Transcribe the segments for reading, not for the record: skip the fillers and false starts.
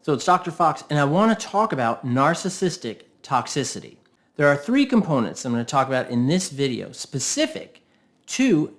So it's Dr. Fox, and I want to talk about narcissistic toxicity. There are 3 components I'm going to talk about in this video specific to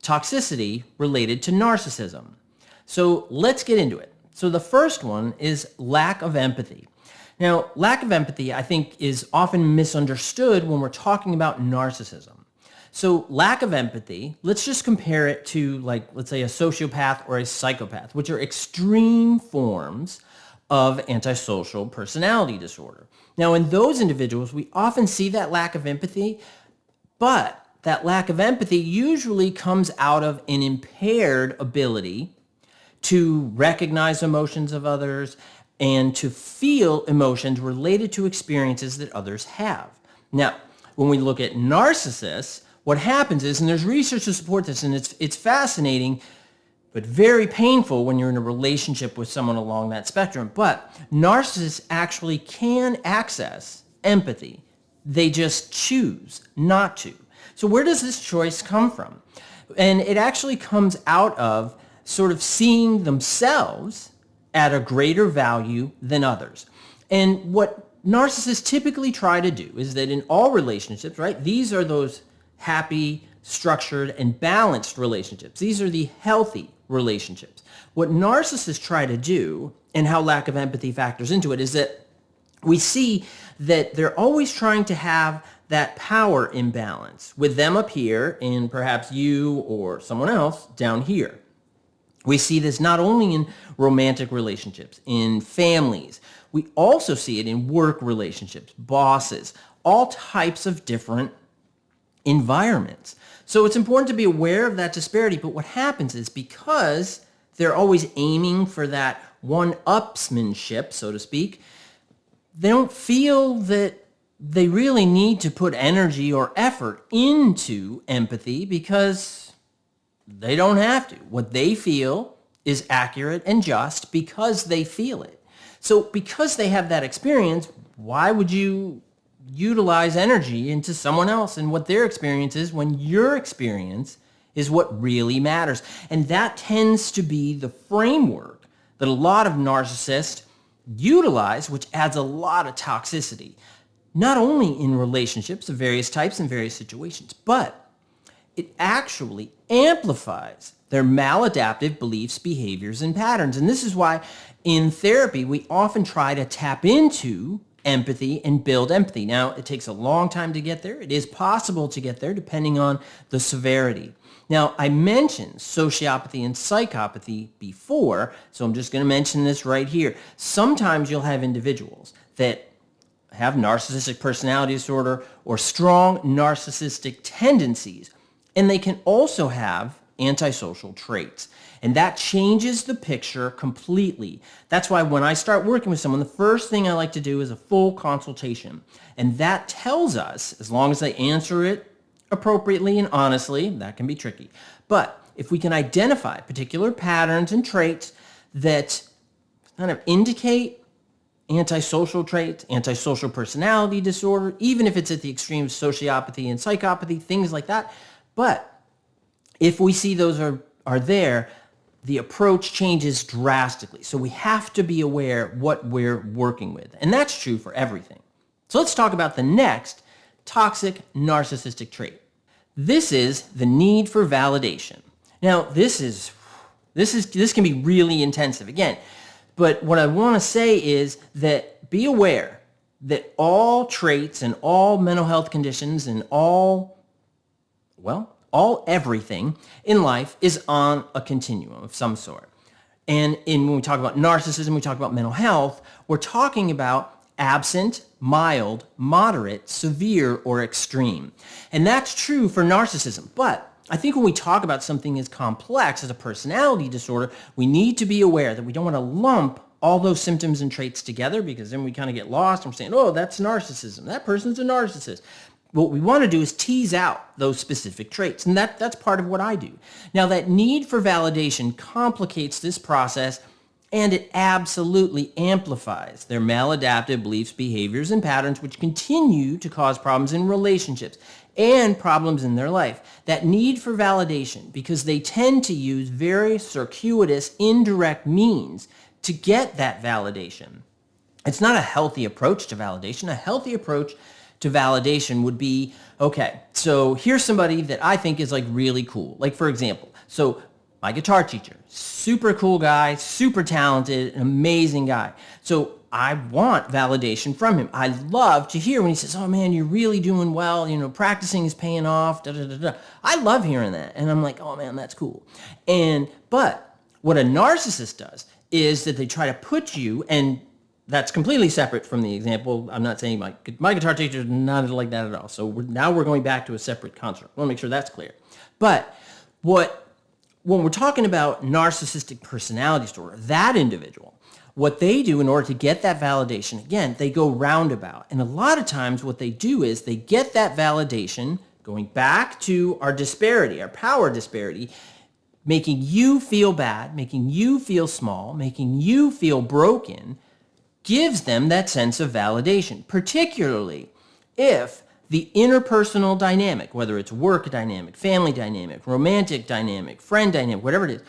toxicity related to narcissism. So let's get into it. So the first one is lack of empathy. Now, lack of empathy, I think, is often misunderstood when we're talking about narcissism. So lack of empathy, let's just compare it to, like, let's say a sociopath or a psychopath, which are extreme forms of antisocial personality disorder. Now, in those individuals, we often see that lack of empathy, but that lack of empathy usually comes out of an impaired ability to recognize emotions of others and to feel emotions related to experiences that others have. Now, when we look at narcissists, what happens is, and there's research to support this, and it's fascinating, but very painful when you're in a relationship with someone along that spectrum. But narcissists actually can access empathy. They just choose not to. So where does this choice come from? And it actually comes out of sort of seeing themselves at a greater value than others. And what narcissists typically try to do is that in all relationships, right, these are those happy, structured, and balanced relationships. These are the healthy relationships. What narcissists try to do, and how lack of empathy factors into it, is that we see that they're always trying to have that power imbalance with them up here and perhaps you or someone else down here. We see this not only in romantic relationships, in families. We also see it in work relationships, bosses, all types of different environments. So it's important to be aware of that disparity, but what happens is because they're always aiming for that one-upsmanship, so to speak, they don't feel that they really need to put energy or effort into empathy because they don't have to. What they feel is accurate and just because they feel it. So because they have that experience, why would you utilize energy into someone else and what their experience is when your experience is what really matters? And that tends to be the framework that a lot of narcissists utilize, which adds a lot of toxicity, not only in relationships of various types and various situations, but it actually amplifies their maladaptive beliefs, behaviors, and patterns. And this is why in therapy, we often try to tap into empathy and build empathy. Now, it takes a long time to get there. It is possible to get there depending on the severity. Now, I mentioned sociopathy and psychopathy before, so I'm just going to mention this right here. Sometimes you'll have individuals that have narcissistic personality disorder or strong narcissistic tendencies, and they can also have antisocial traits. And that changes the picture completely. That's why when I start working with someone, the first thing I like to do is a full consultation. And that tells us, as long as they answer it appropriately and honestly, that can be tricky. But if we can identify particular patterns and traits that kind of indicate antisocial traits, antisocial personality disorder, even if it's at the extreme of sociopathy and psychopathy, things like that. But if we see those are there, the approach changes drastically. So we have to be aware what we're working with. And that's true for everything. So let's talk about the next toxic narcissistic trait. This is the need for validation. Now, this can be really intensive again. But what I want to say is that be aware that all traits and all mental health conditions and all everything in life is on a continuum of some sort. And when we talk about narcissism, we talk about mental health, we're talking about absent, mild, moderate, severe, or extreme. And that's true for narcissism. But I think when we talk about something as complex as a personality disorder, we need to be aware that we don't want to lump all those symptoms and traits together, because then we kind of get lost and we're saying, oh, that's narcissism. That person's a narcissist. What we want to do is tease out those specific traits, and that's part of what I do. Now, that need for validation complicates this process, and it absolutely amplifies their maladaptive beliefs, behaviors, and patterns, which continue to cause problems in relationships and problems in their life. That need for validation, because they tend to use very circuitous, indirect means to get that validation. It's not a healthy approach to validation. A healthy approach to validation would be, okay, so here's somebody that I think is like really cool. Like for example, so my guitar teacher, super cool guy, super talented, an amazing guy. So I want validation from him. I love to hear when he says, oh man, you're really doing well. You know, practicing is paying off. Da, da, da, da. I love hearing that. And I'm like, oh man, that's cool. But what a narcissist does is that they try to put you, and that's completely separate from the example. I'm not saying my guitar teacher is not like that at all. So now we're going back to a separate construct. I want to make sure that's clear. But when we're talking about narcissistic personality disorder, that individual, what they do in order to get that validation, again, they go roundabout. And a lot of times what they do is they get that validation, going back to our disparity, our power disparity, making you feel bad, making you feel small, making you feel broken, gives them that sense of validation, particularly if the interpersonal dynamic, whether it's work dynamic, family dynamic, romantic dynamic, friend dynamic, whatever it is,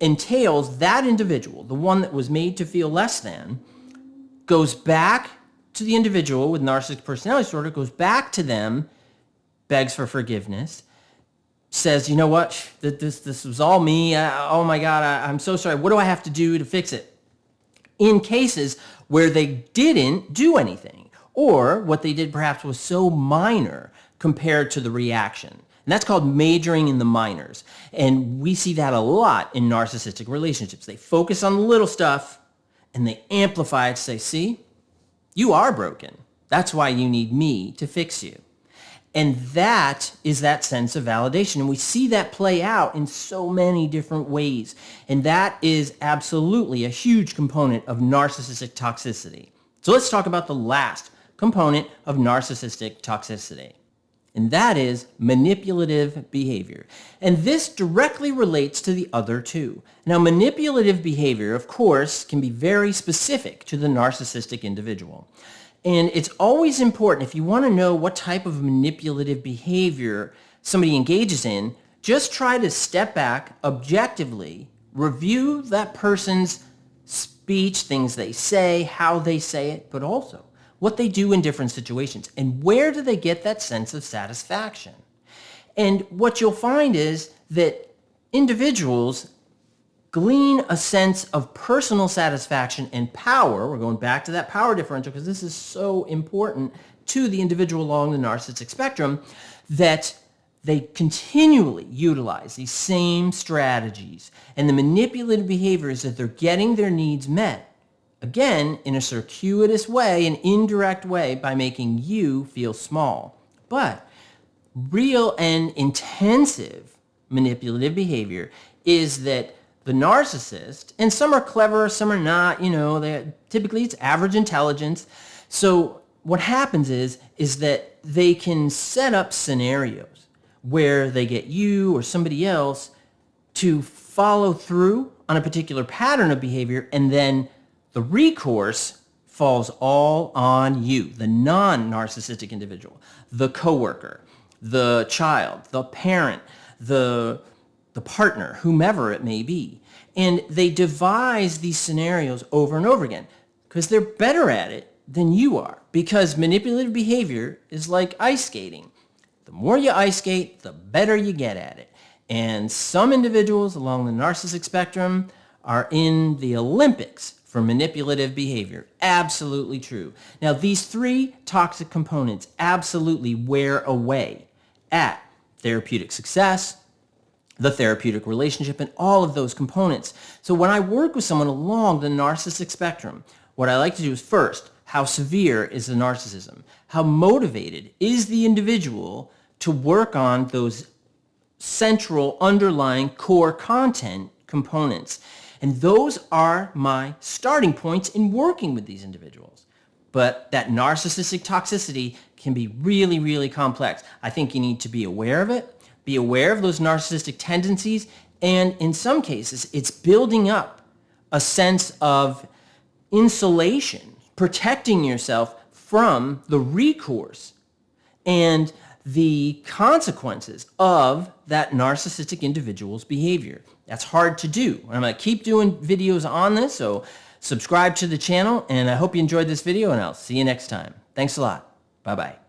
entails that individual, the one that was made to feel less than, goes back to the individual with narcissistic personality disorder, goes back to them, begs for forgiveness, says, you know what, this was all me. Oh my God, I'm so sorry. What do I have to do to fix it? In cases where they didn't do anything, or what they did perhaps was so minor compared to the reaction. And that's called majoring in the minors. And we see that a lot in narcissistic relationships. They focus on the little stuff and they amplify it to say, see, you are broken. That's why you need me to fix you. And that is that sense of validation. And we see that play out in so many different ways. And that is absolutely a huge component of narcissistic toxicity. So let's talk about the last component of narcissistic toxicity. And that is manipulative behavior. And this directly relates to the other two. Now, manipulative behavior, of course, can be very specific to the narcissistic individual. And it's always important, if you want to know what type of manipulative behavior somebody engages in, just try to step back objectively, review that person's speech, things they say, how they say it, but also what they do in different situations, and where do they get that sense of satisfaction. And what you'll find is that individuals glean a sense of personal satisfaction and power. We're going back to that power differential because this is so important to the individual along the narcissistic spectrum, that they continually utilize these same strategies. And the manipulative behavior is that they're getting their needs met, again, in a circuitous way, an indirect way, by making you feel small. But real and intensive manipulative behavior is that the narcissist, and some are clever, some are not, typically it's average intelligence. So what happens is that they can set up scenarios where they get you or somebody else to follow through on a particular pattern of behavior, and then the recourse falls all on you, the non-narcissistic individual, the coworker, the child, the parent, the partner, whomever it may be. And they devise these scenarios over and over again because they're better at it than you are, because manipulative behavior is like ice skating. The more you ice skate, the better you get at it. And some individuals along the narcissistic spectrum are in the Olympics for manipulative behavior. Absolutely true. Now, these three toxic components absolutely wear away at therapeutic success, the therapeutic relationship, and all of those components. So when I work with someone along the narcissistic spectrum, what I like to do is first, how severe is the narcissism? How motivated is the individual to work on those central underlying core content components? And those are my starting points in working with these individuals. But that narcissistic toxicity can be really, really complex. I think you need to be aware of it, be aware of those narcissistic tendencies, and in some cases, it's building up a sense of insulation, protecting yourself from the recourse and the consequences of that narcissistic individual's behavior. That's hard to do. I'm going to keep doing videos on this, so Subscribe to the channel, and I hope you enjoyed this video, and I'll see you next time. Thanks a lot. Bye-bye.